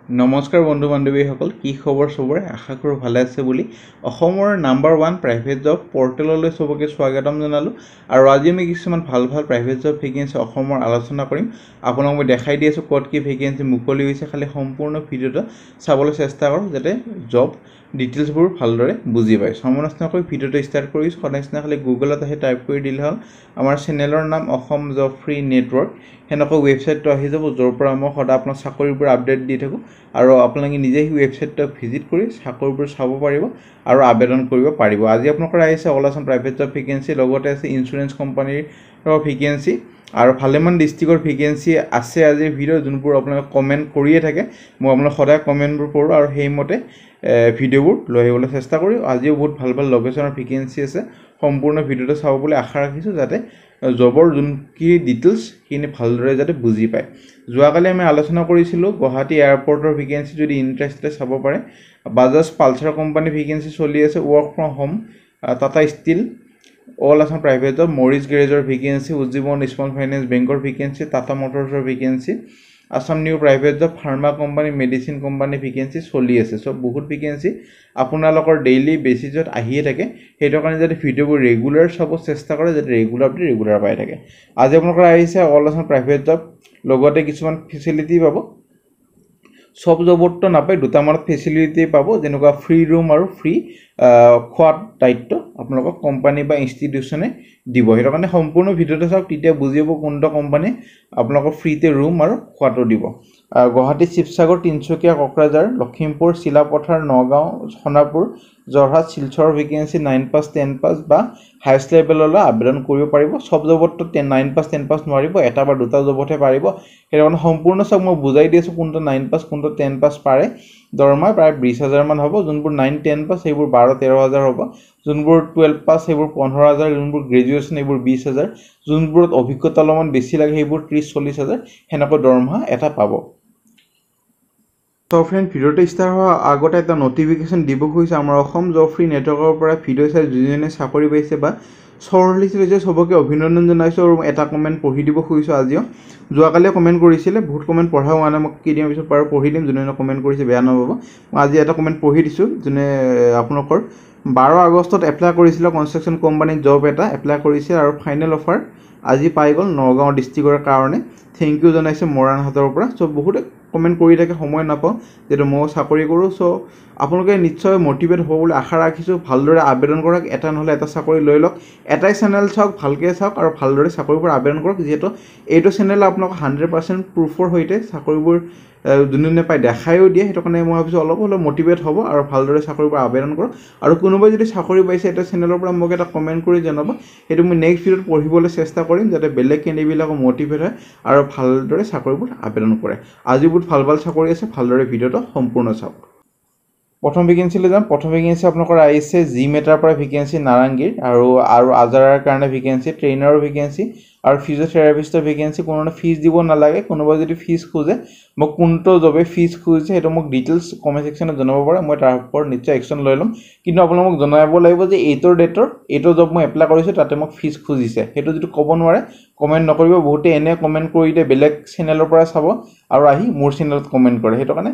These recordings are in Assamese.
নমস্কাৰ বন্ধু বান্ধৱীসকল কি খবৰ সবৰে আশা কৰো ভালে আছে বুলি অসমৰ নাম্বাৰ 1 প্ৰাইভেট জব পৰ্টেললৈ সবকে স্বাগতম জনালো আৰু আজি আমি কিছুমান ভাল প্ৰাইভেট জব ভেকেন্সি অসমৰ আলোচনা কৰিম আপোনাক মই দেখাই দি আছো ক'ত কি ভেকেন্সি মুকলি হৈছে খালি সম্পূৰ্ণ ভিডিওটো চাবলৈ চেষ্টা কৰক যাতে জব ডিটেইলছবোৰ ভালদৰে বুজি পায় সমনস্তকৈ ভিডিওটো ষ্টাৰ্ট কৰিছো সদায়না খালি গুগলত আহি টাইপ কৰি দিলে হ'ল আমাৰ চেনেলৰ নাম অসম জব ফ্ৰী নেটৱৰ্ক হেনকৈ ৱেবছাইটটো আহি যাব যৰ পৰা মই সদায় আপোনাক চাকৰিবোৰ আপডেট দি থাকো আৰু আপোনালোকে নিজে এই ৱেবছাইটটো ভিজিট কৰি চাকৰিবোৰ চাব পাৰিব আৰু আবেদন কৰিব পাৰিব আজি আপোনালোকৰ আহিছে all Assam private job vacancy লগতে আছে ইনস্যুৰেন্স কোম্পানীৰ ভেকেন্সি আৰু ভালেমান ডিস্ট্ৰিক্টৰ ভেকেন্সি আছে আজি ভিডিও যোনবোৰ আপোনালোকে কমেন্ট কৰিয়ে থাকে মই আপোনালোক সদায় কমেন্টবোৰ পঢ়ো আৰু সেইমতে ভিডিওবোৰ লৈ আহিবলৈ চেষ্টা কৰি আজিও বহুত ভাল লোকেশনৰ ভেকেন্সি আছে সম্পূৰ্ণ ভিডিওটো চাব বুলি আশা ৰাখিছো যাতে জবৰ যোন কি ডিটেইলছ কিনে ভালদৰে যাতে বুজি পায় যোৱাকালি আমি আলোচনা কৰিছিলো গুৱাহাটী এয়াৰপৰ্টৰ ভেকেন্সি যদি ইন্টাৰেস্টেড চাব পাৰে বাজাজ পালচাৰ কোম্পানী ভেকেন্সি চলি আছে work from home Tata Steel all Assam private job Morris গেৰেজৰ ভেকেন্সি উজ্জীৱন স্মল ফাইনেন্স বেংকৰ ভেকেন্সি টাটা মটৰ্ছৰ vacancy Assam new private job pharma company medicine company vacancy চলি আছে সব বহুত ভেকেন্সি আপোনালোকৰ ডেইলি বেসিছত আহিয়ে থাকে হেটো কাৰণে যদি ভিডিওবোৰ ৰেগুলাৰ চাব চেষ্টা কৰে যাতে ৰেগুলাৰ পাই থাকে আজি আপোনালোকৰ আহিছে অল আসাম প্ৰাইভেট জব লগতে কিছুমান ফেসিলিটি পাব সব জবটো নাপায় দুটামানত ফেসিলিটি পাব যেনেকুৱা ফ্ৰী ৰুম আৰু ফ্ৰী খোৱাৰ দায়িত্ব আপোনালোকক কোম্পানী বা ইনষ্টিটিউচনে দিব হেটো কাৰণে সম্পূৰ্ণ ভিডিওটো চাওক তেতিয়া বুজিব কোনটা কোম্পানী আপোনালোকক ফ্ৰীতে ৰুম আৰু খোৱাটো দিব Guwahati Sivasagar Tinsukia Kokrajhar Lakhimpur Silapathar Nagaon Sonapur Jorhat Silchar vacancy 9 pass 10 pass বা হাইয়েষ্ট লেভেললৈ আবেদন কৰিব পাৰিব সব জবতো 9 পাস 10 পাস নোৱাৰিব এটা বা দুটা জবতে পাৰিব হেৰণ সম্পূৰ্ণ সব মই বুজাই দিছো কোনটা 9 পাস কোনটা 10 পাস পাৰে দৰমহা প্ৰায় 20000 মান হ'ব যোনবোৰ 9 10 পাস সেইবোৰ 12 13000 হ'ব যোনবোৰ 12 পাস সেইবোৰ 15000 যোনবোৰ গ্ৰেজুৱেচন এইবোৰ 20000 যোনবোৰ অভিজ্ঞতা অলপমান বেছি লাগে সেইবোৰ 30 40000 হেনকৈ দৰমহা এটা পাব So friend ভিডিওটো ষ্টাৰ্ট হোৱাৰ আগতে এটা নোটিফিকেশন দিব হৈছে আমাৰ অসম জব ফ্ৰী নেটৱৰ্কৰ পৰা ভিডিও চাই যোনে চাকৰি পাইছে বা সৰলিছে সবকে অভিনন্দন জনাইছো আৰু এটা কমেন্ট পঢ়ি দিব খুজিছো আজিও যোৱাকালি কমেন্ট কৰিছিলে বহুত কমেন্ট পঢ়া হোৱা নাই মই কি দিম পিছত পাৰো পঢ়ি দিম যোনে কমেন্ট কৰিছে বেয়া নহব মই আজি এটা কমেন্ট পঢ়ি দিছো যোনে আপোনালোকৰ 12 আগষ্টত এপ্লাই কৰিছিল কনস্ট্ৰাকচন কোম্পানী জব এটা এপ্লাই কৰিছে আৰু ফাইনেল অফাৰ আজি পাই গল নগাঁও ডিস্ট্ৰিক্টৰ কাৰণে থ্যাংক ইউ জনাইছে মৰাণ হাতৰ পৰা সো বহুত কমেন্ট কৰি থাকে সময় নাপাও যেটো মই চাকৰি কৰো সো আপোনালোকে নিশ্চয় মোটিভেট হ'ব বুলি আশা ৰাখিছো ভালদৰে আবেদন কৰক এটা নহলে এটা চাকৰি লৈ লওক এটাই চেনেল চাওক ভালকে চাওক আৰু ভালদৰে চাকৰিবোৰ আবেদন কৰক যেটো এইটো চেনেল আপোনাক 100% প্ৰুফৰ হৈতে চাকৰিবোৰ দুনিনে পাই দেখাইও দিয়ে হেটো কাৰণে মই ভাবিছো অলপ হলো মোটিভেট হ'ব আৰু ভালদৰে চাকৰিবোৰ আবেদন কৰক আৰু কোনোবাই যদি চাকৰি পাইছে এটা চেনেলৰ পৰা মোক এটা কমেন্ট কৰি জনাব হেটো মই নেক্সট ভিডিওত পঢ়িবলৈ চেষ্টা কৰিম যাতে বেলেগ কেন্ডিবিলাকো মোটিভেট হয় আৰু ভালদৰে চাকৰিবোৰ আবেদন কৰে আজি বহুত ভাল চাকৰি আছে ভালদৰে ভিডিওটো সম্পূৰ্ণ চাওক প্ৰথম ভেকেন্সিলৈ যাম প্ৰথম ভেকেন্সি আপোনালোকৰ আহিছে জি মেটাৰ পৰা ভেকেন্সি নাৰাংগীৰ আৰু আজাৰাৰ কাৰণে ভেকেন্সি ট্ৰেইনাৰৰ ভেকেন্সি আৰু ফিজিওথেৰাপিষ্টৰ ভেকেন্সি কোনো ফিজ দিব নালাগে কোনোবা যদি ফিজ খোজে মোক কোনটো জবে ফিজ খোজে হেটো মোক ডিটেইলছ কমেন্ট সেকশনত জনাব পাৰে মই তাৰ ওপৰত নিশ্চয় একচন লৈ লম কিন্তু আপোনালোক মোক জনাব লাগিব যে এইটোৰ ডেটৰ এইটো জব মই এপ্লাই কৰিছো তাতে মোক ফিজ খুজিছে হেটো যদি ক'ব নোৱাৰে কমেন্ট নকৰিব বহুতে এনে কমেন্ট কৰি দে বেলেগ চেনেলৰ পৰা চাব আৰু আহি মোৰ চেনেলত কমেন্ট কৰে হেটো কাৰণে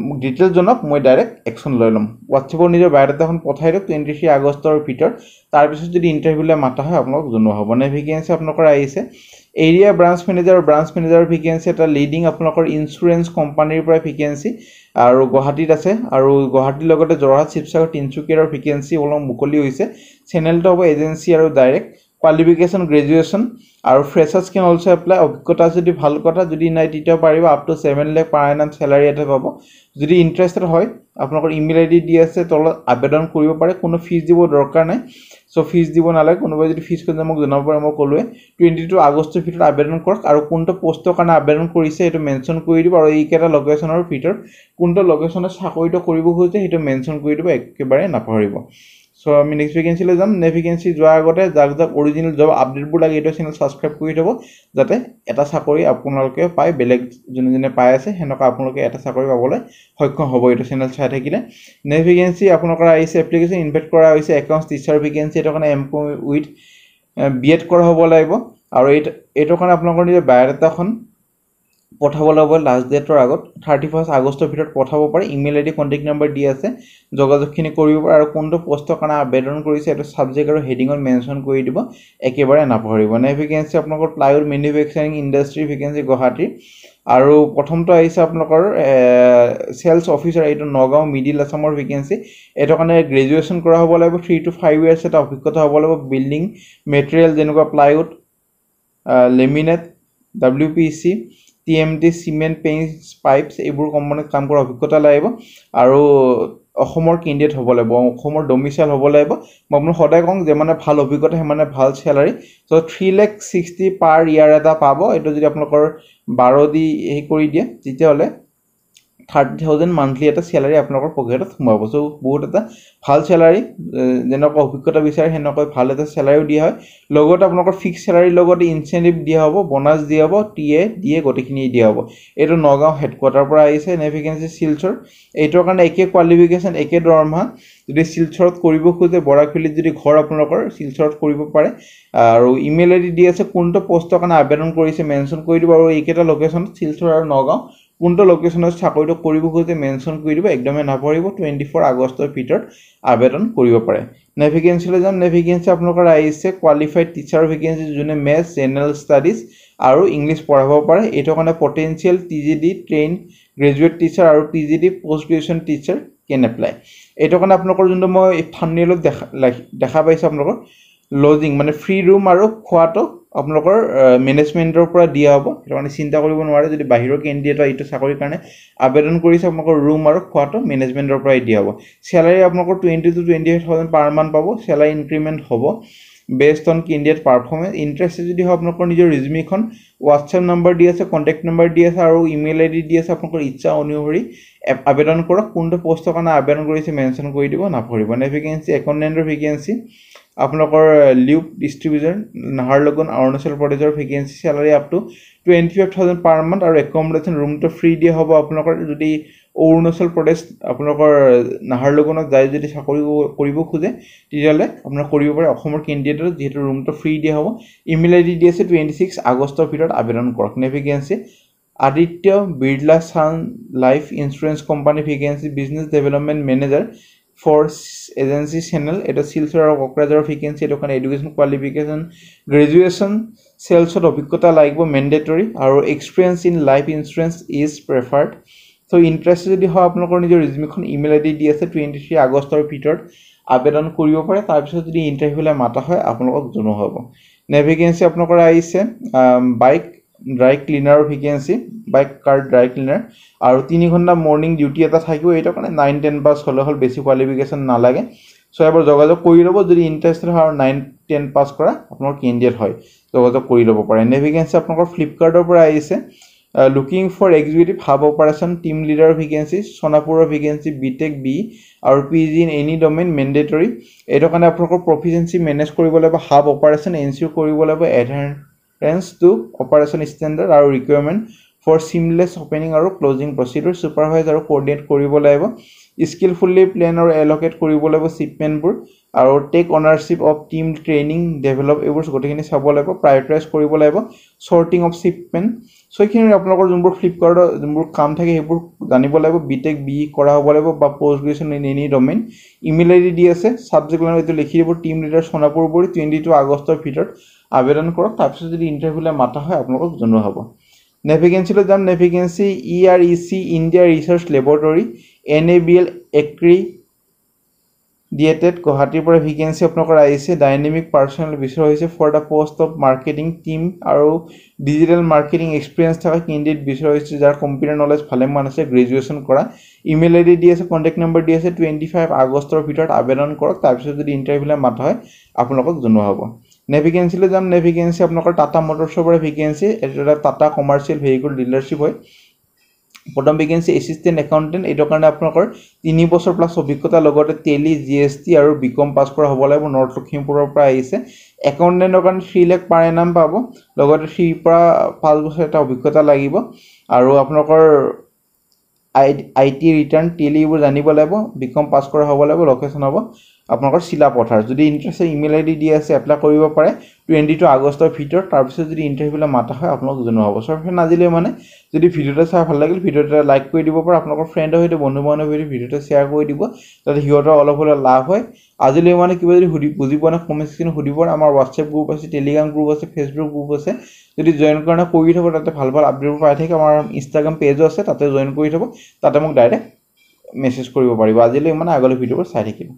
মোক ডিটেইলছ জনাওক মই ডাইৰেক্ট একচন লৈ লম WhatsAppৰ নিজৰ বায়োডাটাখন পঠাই দিওক 23 আগষ্টৰ ভিতৰত তাৰ পিছত যদি ইন্টাৰভিউলৈ মাতা হয় আপোনালোক জনোৱা হ'ব নে ভেকেন্সি আপোনালোকৰ আহিছে এৰিয়া ব্ৰাঞ্চ মেনেজাৰৰ ভেকেন্সি এটা লিডিং আপোনালোকৰ ইনস্যুৰেন্স কোম্পানীৰ পৰা ভেকেন্সি আৰু গুৱাহাটীত আছে আৰু গুৱাহাটীৰ লগতে জৰহাট শিৱসাগৰ তিনচুকীয়াৰ ভেকেন্সি অলপ মুকলি হৈছে চেনেলটো হ'ব এজেন্সি আৰু ডাইৰেক্ট qualification graduation আৰু freshers can also apply অভিজ্ঞতা যদি ভাল কথা যদি নাই তেতিয়া পাৰিব up to 7 lakh per annum salary এটা পাব যদি ইন্টাৰেস্টেড হয় আপোনালোকৰ ইমেইল আইডি দি আছে তলত আবেদন কৰিব পাৰে কোনো ফিজ দিব দৰকাৰ নাই সো ফিজ দিব নালাগে কোনোবাই যদি ফিজ কৰি মোক জনাব পাৰে মই কলোৱে 22 আগষ্টৰ ভিতৰত আবেদন কৰক আৰু কোনটো পোষ্টৰ কাৰণে আবেদন কৰিছে এটো মেনশন কৰি দিব আৰু এইকেটা লোকেশনৰ ভিতৰত কোনটো লোকেশনত চাকৰিটো কৰিব খুজিছে হেটো মেনশন কৰি দিব একেবাৰে নাপাহৰিব সো আমি নেক্সট ভেকেন্সি লৈ যাম ভেকেন্সি যোৱা আগতে যাক অৰিজিনাল জব আপডেটবোৰ লাগে এটো চেনেল সাবস্ক্ৰাইব কৰি থব যাতে এটা চাকৰি আপোনালোকে পায় বেলেগ জনে পাই আছে হেনকা আপোনালোকে এটা চাকৰি পাবলৈ সক্ষম হ'ব এটো চেনেল চাই থাকিলে নেক্সট ভেকেন্সি আপোনালোকৰ আইছে এপ্লিকেশন ইনভাইট কৰা হৈছে একাউন্টস টিচাৰ ভেকেন্সি এটো কাৰণে এমকম উইথ বিএড কৰা হ'ব লাগিব আৰু এটো কাৰণে আপোনালোকৰ নিজৰ বায়োডাটাখন পঠাব লাগিব লাষ্ট ডেটৰ আগত 31 আগষ্টৰ ভিতৰত পঠাব পাৰে ইমেইল আইডি কণ্টেক্ট নম্বৰ দি আছে যোগাযোগখিনি কৰিব পাৰে আৰু কোনটো পোষ্টৰ কাৰণে আবেদন কৰিছে এইটো সাবজেক্ট আৰু হেডিঙত মেনশ্যন কৰি দিব একেবাৰে নাপাহৰিব ভেকেন্সি আপোনালোকৰ plywood manufacturing industry vacancy Guwahati আৰু প্ৰথমটো আহিছে আপোনালোকৰ সেলছ অফিচাৰ এইটো নগাঁও মিডিল আসামৰ ভেকেন্সি এইটো কাৰণে গ্ৰেজুৱেশ্যন কৰা হ'ব লাগিব 3 to 5 ইয়াৰ্ছ এটা অভিজ্ঞতা হ'ব লাগিব বিল্ডিং মেটেৰিয়েল যেনেকুৱা plywood laminate WPC TMT cement Paints pipes এইবোৰ কোম্পানীত কাম কৰা অভিজ্ঞতা লাগিব আৰু অসমৰ কেণ্ডিডেট হ'ব লাগিব অসমৰ ডমিচাইল হ'ব লাগিব মই আপোনাক সদায় কওঁ যে মানে ভাল অভিজ্ঞতা মানে ভাল স্যালাৰি সো 3,60,000 পাৰ ইয়াৰ এটা পাব এটো যদি আপোনালোকৰ 12 দি এই কৰি দিয়ে তেতিয়াহলে 30,000 মান্থলি এটা স্যালাৰি আপোনালোকৰ পকেটত সোমাব সো বহুত এটা ভাল স্যালাৰি যেনেকৈ অভিজ্ঞতা বিচাৰে হেনকৈ ভাল এটা স্যালাৰিও দিয়া হয় লগত আপোনালোকৰ ফিক্স স্যালাৰি লগত ইনসেন্টিভ দিয়া হ'ব বোনাস দিয়া হ'ব টিএ দিয়ে গটেখিনি দিয়া হ'ব এটো নগাঁও হেডকোৱাৰ্টাৰ পৰা আহিছে ভেকেন্সি শিলচৰ এইটোৰ কাৰণে একে কোৱালিফিকেশন একে দৰমহা যদি শিলচৰত কৰিব খুজে বৰাকফিলিত যদি ঘৰ আপোনালোকৰ শিলচৰত কৰিব পাৰে আৰু ইমেইল আইডি দি আছে কোনটো পোষ্টৰ কাৰণে আবেদন কৰিছে মেনশ্যন কৰি দিব আৰু এইকেটা লোকেশন শিলচৰ আৰু নগাঁও কোনটো লোকেশনত চাকৰিটো কৰিব খুজে মেনশ্যন কৰি দিব একদমে নাপাহৰিব 24 আগষ্টৰ ভিতৰত আবেদন কৰিব পাৰে ভেকেন্সিলৈ যাম ভেকেন্সি আপোনালোকৰ আহিছে কোৱালিফাইড টিচাৰ ভেকেন্সি যোনে মেথছ জেনাৰেল ষ্টাডিজ আৰু ইংলিশ পঢ়াব পাৰে এইটো কাৰণে potential TGD train graduate teacher আৰু PGD পোষ্ট গ্ৰেজুৱেশ্যন টিচাৰ কেন এপ্লাই এইটো কাৰণে আপোনালোকৰ যোনটো মই থাম্বনেইলত দেখা পাইছে আপোনালোকৰ লজিং মানে ফ্ৰী ৰুম আৰু খোৱাটো আপোনালোকৰ মেনেজমেন্টৰ পৰা দিয়া হ'ব এটা মানে চিন্তা কৰিব নোৱাৰে যদি বাহিৰৰ কেণ্ডিডেট এইটো চাকৰিৰ কাৰণে আবেদন কৰিছে আপোনালোকৰ ৰুম আৰু খোৱাটো মেনেজমেন্টৰ পৰাই দিয়া হ'ব স্যালাৰি আপোনালোকৰ 20 to 28,000 পাৰ মান পাব স্যালাৰি ইনক্ৰিমেন্ট হ'ব বেসড অন কেণ্ডিডেট পাৰফৰমেন্স ইন্টাৰেস্টেড যদি হয় আপোনালোকৰ নিজৰ ৰিজুমিখন WhatsApp নম্বৰ দি আছে কন্টাক্ট নম্বৰ দি আছে আৰু ইমেইল আইডি দি আছে আপোনালোকৰ ইচ্ছা অনুসৰি আবেদন কৰক কোনটো পোষ্টৰ কাৰণে আবেদন কৰিছে মেনশ্যন কৰি দিব নাপাহৰিব ভেকেন্সি একাউন্টেন্টৰ ভেকেন্সি আপোনালোকৰ লিউপ ডিস্ট্ৰিবিউটৰ নাহাৰলগুন অৰুণাচল প্ৰদেশৰ vacancy স্যালাৰি up to 25,000 per month আৰু একমোডেশন ৰুমটো ফ্ৰী দিয়া হ'ব আপোনালোকৰ যদি অৰুণাচল প্ৰদেশ আপোনালোকৰ নাহাৰলগুনত যাই যদি চাকৰি কৰিব খুজে তেতিয়ালে আপোনালোক কৰিব পাৰে অসমৰ কেণ্ডিডেটৰ যেহেতু ৰুমটো ফ্ৰী দিয়া হ'ব ইমেইল আইডি দি আছে 26 আগষ্টৰ ভিতৰত আবেদন কৰক vacancy Aditya Birla sun life insurance company vacancy business development manager for agency channel এটা শিলচৰ আৰু কোকৰাঝাৰৰ ভেকেন্সি এটো কাৰণে এডুকেশন কোৱালিফিকেশন গ্ৰেজুৱেচন সেলছত অভিজ্ঞতা লাগিব মেন্ডেটৰি আৰু experience in life insurance is preferred so interested যদি হয় আপোনালোকৰ নিজৰ ৰিজুমিখন ইমেইল আইডি দি আছে 23 আগষ্টৰ ভিতৰত আবেদন কৰিব পাৰে তাৰ পিছত যদি ইন্টাৰভিউলৈ মাতা হয় আপোনালোকক জনোৱা হ'ব ভেকেন্সি আপোনালোকৰ আহিছে bike dry cleaner vacancy bike car dry cleaner আৰু 3 ঘণ্টা মৰ্নিং ডিউটি এটা থাকিব এইটো কাৰণে 9-10 পাস হলে হল বেছি কোৱালিফিকেশন নালাগে সো এবাৰ যোগাযোগ কৰি লব যদি ইন্টাৰেস্টেড হয় আৰু 9-10 পাস কৰা আপোনাৰ কেণ্ডিডেট হয় যোগাযোগ কৰি লব পাৰে ভেকেন্সি আপোনালোকৰ ফ্লিপকাৰ্টৰ পৰা আহিছে looking for executive hub operation team leader vacancy সোনাপুৰৰ ভেকেন্সি বিটেক বি আৰু PG in any domain mandatory এইটো কাৰণে আপোনালোকৰ প্ৰফিচিয়েন্সি মেনেজ কৰিব লাগিব হাব অপাৰেশন এনচিওৰ কৰিব লাগিব adherence to operation standard আৰু requirement for seamless opening আৰু closing procedure supervise আৰু coordinate কৰিব লাগিব skillfully plan আৰু allocate কৰিব লাগিব shipment বোৰ আৰু take ownership of team training develop এইবোৰ গটেখিনি চাব লাগিব prioritize কৰিব লাগিব sorting of shipment সো এইখিনি আপোনালোকৰ যোনবোৰ ফ্লিপকাৰ্টৰ যোনবোৰ কাম থাকে সেইবোৰ জানিব লাগিব বিটেক বি কৰা হ'ব লাগিব বা post graduation in any domain email ID দি আছে সাবজেক্ট লাইন এইটো লিখি দিব টিম লিডাৰ সোনাপুৰ বৰি 22 আগষ্টৰ ভিতৰত আবেদন কৰক তাৰপিছত যদি ইন্টাৰভিউলৈ মাতা হয় আপোনালোকক জনোৱা হ'ব ভেকেন্সিলৈ যাম vacancy EREC India research laboratory NABL accredited গুৱাহাটীৰ পৰা ভেকেন্সি আপোনালোকৰ আহিছে ডাইনামিক পাৰ্সোনেল বিচৰা হৈছে for the post of marketing team আৰু ডিজিটেল মাৰ্কেটিং এক্সপেৰিয়েন্স থকা কেণ্ডিডেট বিচৰা হৈছে যাৰ কম্পিউটাৰ নলেজ ভালে মান আছে গ্ৰেজুৱেচন কৰা ইমেইল আইডি দি আছে কন্টাক্ট নম্বৰ দি আছে 25 আগষ্টৰ ভিতৰত আবেদন কৰক তাৰপিছত যদি ইন্টাৰভিউলৈ মাতা হয় আপোনালোকক জনোৱা হ'ব ভেকেন্সিলৈ যাম ভেকেন্সি আপোনালোকৰ টাটা মটৰ্ছৰ পৰা ভেকেন্সি এটা টাটা কমাৰ্চিয়েল ভেহিকল ডিলাৰশ্বিপ হয় প্ৰথম ভেকেন্সি এসিস্টেন্ট একাউন্টেন্ট এইটো কাৰণে আপোনালোকৰ 3 বছৰ প্লাস অভিজ্ঞতা লগতে টেলি জিএসটি আৰু বিকম পাস কৰা হ'ব লাগিব নৰ্থ লখিমপুৰৰ পৰা আহিছে একাউন্টেন্টৰ কাৰণে 3 লাখ পাৰ এনাম পাব লগতে 3 পৰা 5 বছৰ এটা অভিজ্ঞতা লাগিব আৰু আপোনালোকৰ আইটি ৰিটাৰ্ণ টেলি এইবোৰ জানিব লাগিব বিকম পাস কৰা হ'ব লাগিব লোকেশন হ'ব আপোনালোকৰ চিলাপথাৰ যদি ইণ্টাৰেষ্ট ইমেইল আইডি দি আছে এপ্লাই কৰিব পাৰে 22 আগষ্টৰ ভিতৰত তাৰপিছত যদি ইণ্টাৰভিউলৈ মাতা হয় আপোনালোক জনোৱা হ'ব সব ফ্ৰেণ্ড আজিলৈ মানে যদি ভিডিঅ'টো চাই ভাল লাগিল ভিডিঅ'টো লাইক কৰি দিব পাৰে আপোনালোকৰ ফ্ৰেণ্ডৰ সৈতে বন্ধু বান্ধৱৰ সৈতে ভিডিঅ'টো শ্বেয়াৰ কৰি দিব যাতে সিহঁতৰ অলপ হ'লেও লাভ হয় আজিলৈ মানে কিবা যদি বুজি পোৱা নাই কমেণ্ট সেকশ্যনত সুধিব আমাৰ WhatsApp গ্ৰুপ আছে টেলিগ্ৰাম গ্ৰুপ আছে ফেচবুক গ্ৰুপ আছে যদি জয়েন কৰা কৰি থব তাতে ভাল ভাল আপডেট পাই থাকে আমাৰ ইনষ্টাগ্ৰাম পেজো আছে তাতে জয়েন কৰি থব তাতে মোক ডাইৰেক্ট মেছেজ কৰিব পাৰিব আজিলৈ মানে আগলৈ ভিডিঅ'বোৰ চাই থাকিব